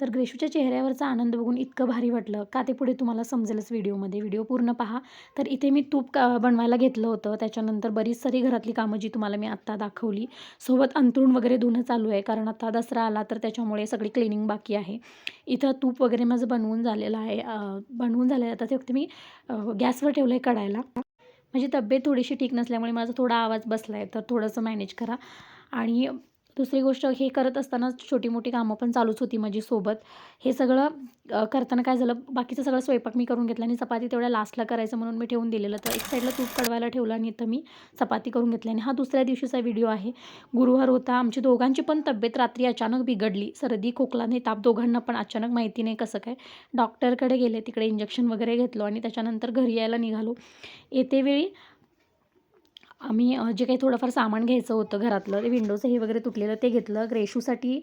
तर ग्रेशूच्या चेहऱ्यावरचा आनंद बघून इतकं भारी वाटलं का ते पुढे तुम्हाला समजेलच व्हिडिओमध्ये. व्हिडिओ पूर्ण पहा. तर इथे मी तूप बनवायला घेतलं होतं. त्याच्यानंतर बरीच सारी घरातली कामं जी तुम्हाला मी आत्ता दाखवली. सोबत अंथरूण वगैरे धुणं चालू आहे कारण आता दसरा आला तर त्याच्यामुळे सगळी क्लिनिंग बाकी आहे. इथं तूप वगैरे माझं बनवून झालेलं आहे. बनवून झालेलं आहे. आता ते फक्त मी गॅसवर ठेवलं आहे कढायला. माझी तब्येत थोडीशी ठीक नसल्यामुळे माझा थोडा आवाज बसला आहे, तर थोडंसं मॅनेज करा. आणि दुसरी गोष्ट, हे करत असताना छोटी-मोठी कामं पण चालूच होती माझी सोबत. हे सगळं करताना काय झालं, बाकीचं सगळं स्वयंपाक मी करून घेतला आणि चपाती तेवढ्या लास्टला करायचं म्हणून मी ठेवून दिलेलं. तर एक साईडला तूप कडवायला ठेवलं आणि इथं मी चपाती करून घेतली. आणि हा दुसऱ्या दिवशीचा व्हिडिओ आहे. गुरुवार होता. आमची दोघांची पण तब्येत रात्री अचानक बिघडली. सर्दी, खोकला आणि ताप दोघांना पण अचानक, माहिती नाही कसं काय. डॉक्टरकडे गेले, तिकडे इंजेक्शन वगैरे घेतलं आणि त्याच्यानंतर घरी यायला निघालो. येतेवेळी आम्ही जे काही थोडंफार सामान घ्यायचं होतं घरातलं, ते विंडोचं हे वगैरे तुटलेलं ते घेतलं. ग्रेशूसाठी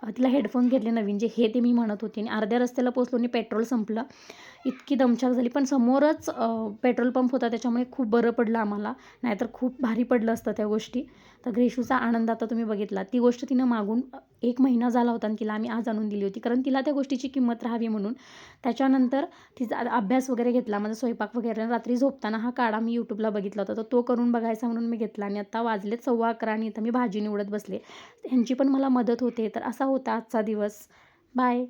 तिला हेडफोन घेतले नवीन, जे हे ते मी म्हणत होते. आणि अर्ध्या रस्त्याला पोचलो आणि पेट्रोल संपलं. इतकी दमछाक झाली. पण समोरच पेट्रोल पंप होता, त्याच्यामुळे खूप बरं पडलं आम्हाला. नाहीतर खूप भारी पडलं असतं त्या गोष्टी. तर ग्रेशूचा आनंद आता तुम्ही बघितला. ती गोष्ट तिनं मागून 1 महिना झाला होता आणि तिला आम्ही आज आणून दिली होती, कारण तिला त्या गोष्टीची किंमत राहावी म्हणून. त्याच्यानंतर तिचा अभ्यास वगैरे घेतला, माझा स्वयंपाक वगैरे. रात्री झोपताना हा काढा मी यूट्यूबला बघितला होता, तर तो करून बघायचा म्हणून मी घेतला. आणि आता वाजलेत 11:15 आणि इथं मी भाजी निवडत बसले. ह्यांची पण मला मदत होते. तर असा होता आजचा दिवस. बाय.